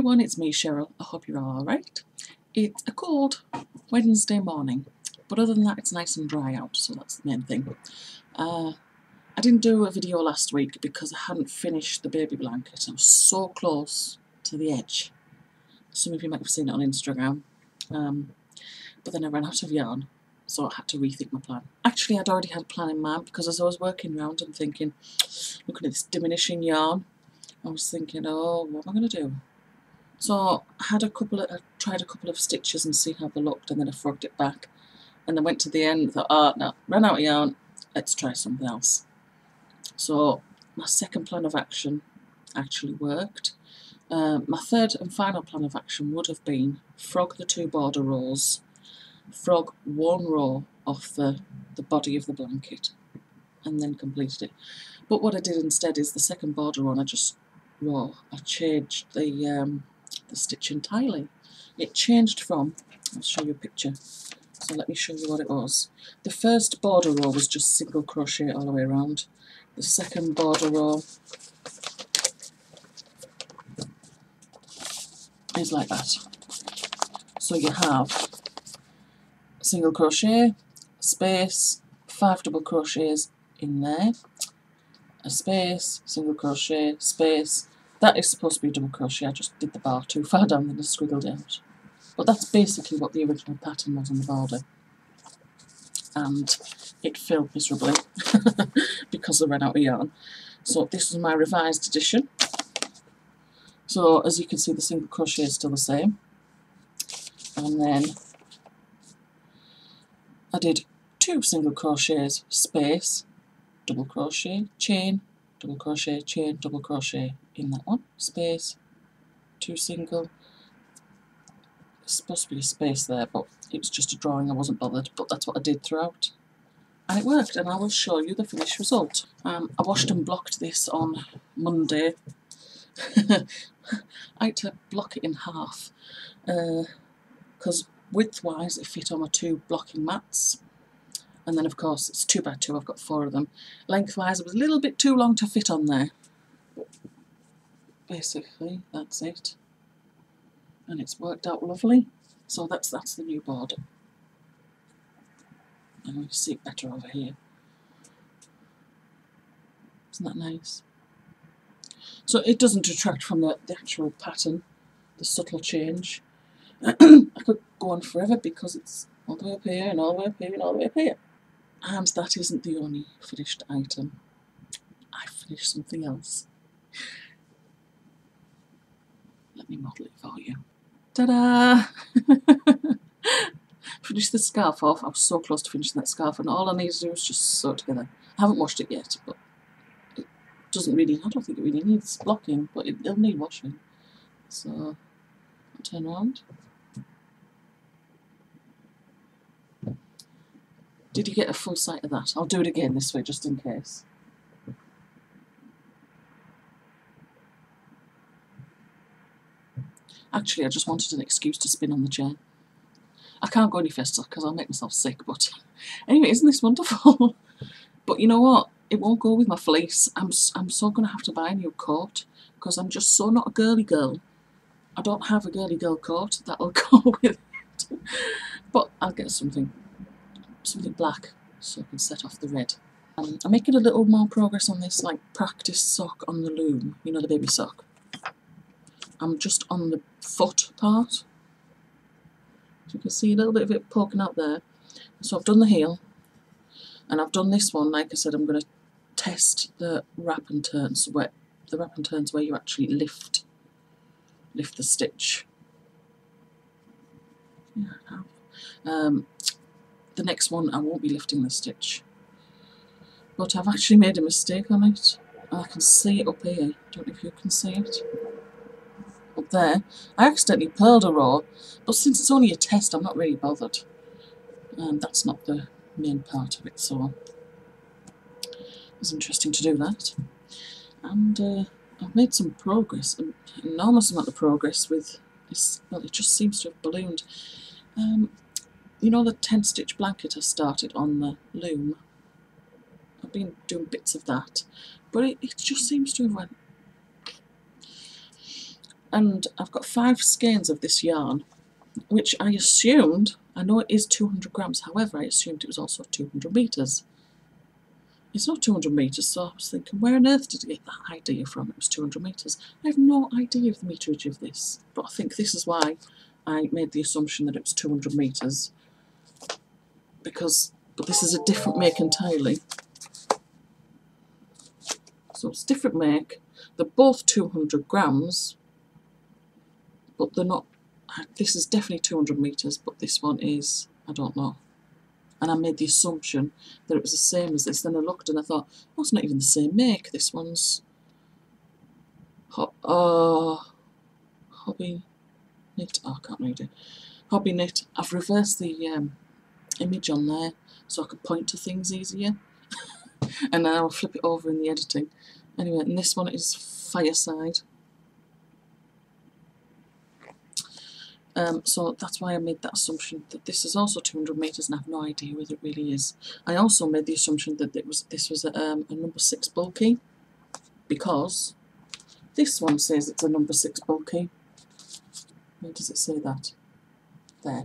everyone, it's me Cheryl. I hope you're all alright. It's a cold Wednesday morning, but other than that it's nice and dry out, so that's the main thing. I didn't do a video last week because I hadn't finished the baby blanket. I was so close to the edge. Some of you might have seen it on Instagram, but then I ran out of yarn, so I had to rethink my plan. Actually, I'd already had a plan in mind because as I was working around and thinking, looking at this diminishing yarn, I was thinking, oh, what am I going to do? So I tried a couple of stitches and see how they looked, and then I frogged it back, and then went to the end and thought, oh no, ran out of yarn, let's try something else. So my second plan of action actually worked. My third and final plan of action would have been frog the 2 border rows, frog 1 row off the body of the blanket, and then completed it. But what I did instead is the second border row, I changed the stitch entirely. It changed from, I'll show you a picture, so let me show you what it was. The first border row was just single crochet all the way around. The second border row is like that. So you have single crochet, space, 5 double crochets in there, a space, single crochet, space. That is supposed to be double crochet, I just did the bar too far down and I squiggled it out. But that's basically what the original pattern was on the border. And it failed miserably because I ran out of yarn. So this is my revised edition. So as you can see, the single crochet is still the same. And then I did 2 single crochets, space, double crochet, chain, double crochet, chain, double crochet in that one, space, 2 single. It's supposed to be a space there, but it was just a drawing, I wasn't bothered, but that's what I did throughout. And it worked, and I will show you the finished result. I washed and blocked this on Monday. I had to block it in half, because width-wise it fit on my 2 blocking mats. And then of course it's 2 by 2, I've got 4 of them. Lengthwise it was a little bit too long to fit on there. But basically that's it. And it's worked out lovely. So that's the new border. And you can see it better over here. Isn't that nice? So it doesn't detract from the actual pattern, the subtle change. I could go on forever because it's all the way up here and all the way up here and all the way up here. And that isn't the only finished item. I finished something else. Let me model it for you. Ta-da! Finished the scarf off. I was so close to finishing that scarf, and all I need to do is just sew it together. I haven't washed it yet, but it doesn't really, I don't think it really needs blocking, but it'll need washing. So, I'll turn around. Did you get a full sight of that? I'll do it again this way just in case. Actually, I just wanted an excuse to spin on the chair. I can't go any faster because I'll make myself sick, but anyway, isn't this wonderful? But you know what? It won't go with my fleece. I'm so going to have to buy a new coat because I'm just so not a girly girl. I don't have a girly girl coat that'll go with it. But I'll get something black so I can set off the red. I'm making a little more progress on this like practice sock on the loom, you know, the baby sock. I'm just on the foot part. So you can see a little bit of it poking out there. So I've done the heel, and I've done this one. Like I said, I'm going to test the wrap and turns, where you actually lift the stitch. Yeah, I have. The next one I won't be lifting the stitch, but I've actually made a mistake on it. I can see it up here. Don't know if you can see it. Up there, I accidentally purled a row, but since it's only a test, I'm not really bothered. That's not the main part of it, so it was interesting to do that. And I've made some progress, an enormous amount of progress with this. Well, it just seems to have ballooned. You know the 10-stitch blanket I started on the loom? I've been doing bits of that, but it just seems to have went And I've got 5 skeins of this yarn, which I assumed, I know it is 200 grams, however I assumed it was also 200 metres. It's not 200 metres, so I was thinking, where on earth did I get that idea from? It was 200 metres. I have no idea of the meterage of this, but I think this is why I made the assumption that it was 200 metres, but this is a different make entirely. So it's different make, they're both 200 grams, but they're not, this is definitely 200 metres, but this one is, I don't know. And I made the assumption that it was the same as this. Then I looked and I thought, oh, it's not even the same make. This one's Hobby Knit. Oh, I can't read it. Hobby Knit. I've reversed the image on there so I could point to things easier. And then I'll flip it over in the editing. Anyway, and this one is Fireside. So that's why I made that assumption that this is also 200 metres, and I have no idea whether it really is. I also made the assumption that this was a number 6 bulky, because this one says it's a number 6 bulky. Where does it say that? There.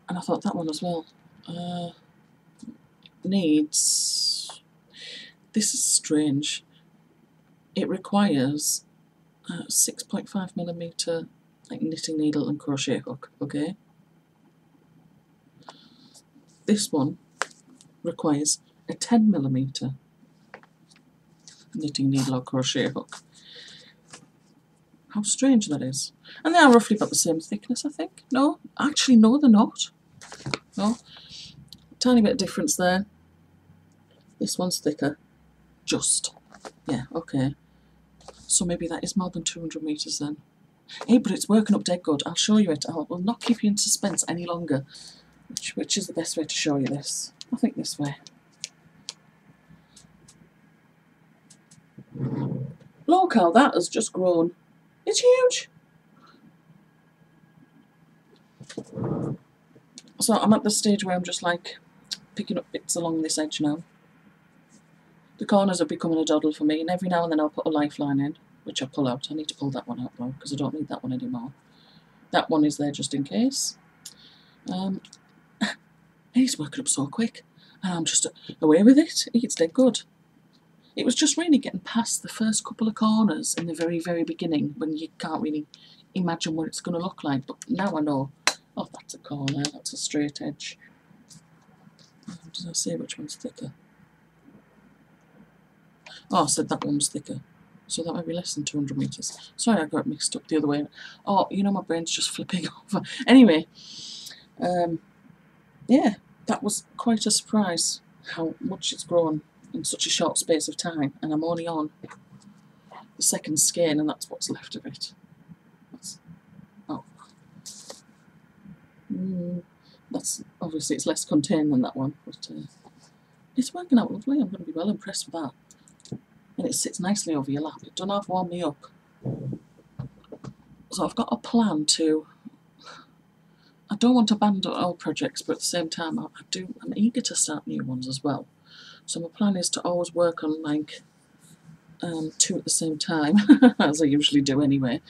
And I thought that one as well needs. This is strange. It requires 6.5mm like knitting needle and crochet hook, okay? This one requires a 10mm knitting needle or crochet hook. How strange that is. And they are roughly about the same thickness, I think. No, actually no, they're not. No, tiny bit of difference there. This one's thicker. Just. Yeah, okay. So maybe that is more than 200 metres then. Hey, but it's working up dead good. I'll show you it. I will not keep you in suspense any longer. Which is the best way to show you this? I think this way. Look how that has just grown. It's huge. So I'm at the stage where I'm just like picking up bits along this edge now. The corners are becoming a doddle for me, and every now and then I'll put a lifeline in, which I pull out. I need to pull that one out though, because I don't need that one anymore. That one is there just in case. It's working up so quick, and I'm just away with it. It's dead good. It was just really getting past the first couple of corners in the very, very beginning, when you can't really imagine what it's going to look like. But now I know. Oh, that's a corner, that's a straight edge. Did I say which one's thicker? Oh, I said that one was thicker. So that might be less than 200 metres. Sorry, I got mixed up the other way. Oh, you know, my brain's just flipping over. Anyway, yeah, that was quite a surprise how much it's grown in such a short space of time. And I'm only on the second skein, and that's what's left of it. That's obviously, it's less contained than that one, but it's working out lovely. I'm going to be well impressed with that. And it sits nicely over your lap. It doesn't have to warm me up. So I've got a plan to. I don't want to abandon all projects, but at the same time, I'm eager to start new ones as well. So my plan is to always work on like 2 at the same time, as I usually do anyway.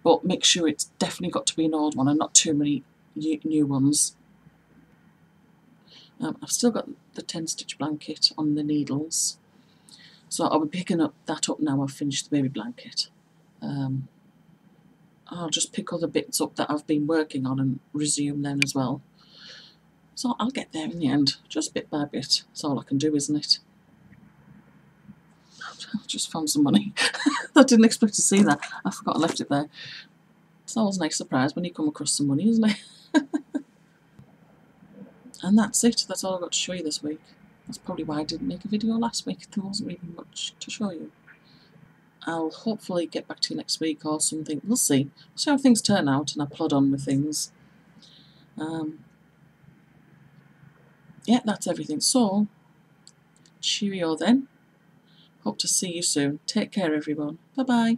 But make sure it's definitely got to be an old one and not too many new ones. I've still got the 10-stitch blanket on the needles, so I'll be picking that up now I've finished the baby blanket. I'll just pick other bits up that I've been working on and resume them as well. So I'll get there in the end, just bit by bit. That's all I can do, isn't it? I've just found some money. I didn't expect to see that. I forgot I left it there. It's always a nice surprise when you come across some money, isn't it? And that's it. That's all I've got to show you this week. That's probably why I didn't make a video last week. There wasn't really much to show you. I'll hopefully get back to you next week or something. We'll see. See how things turn out, and I plod on with things. Yeah, that's everything. So, cheerio then. Hope to see you soon. Take care, everyone. Bye-bye.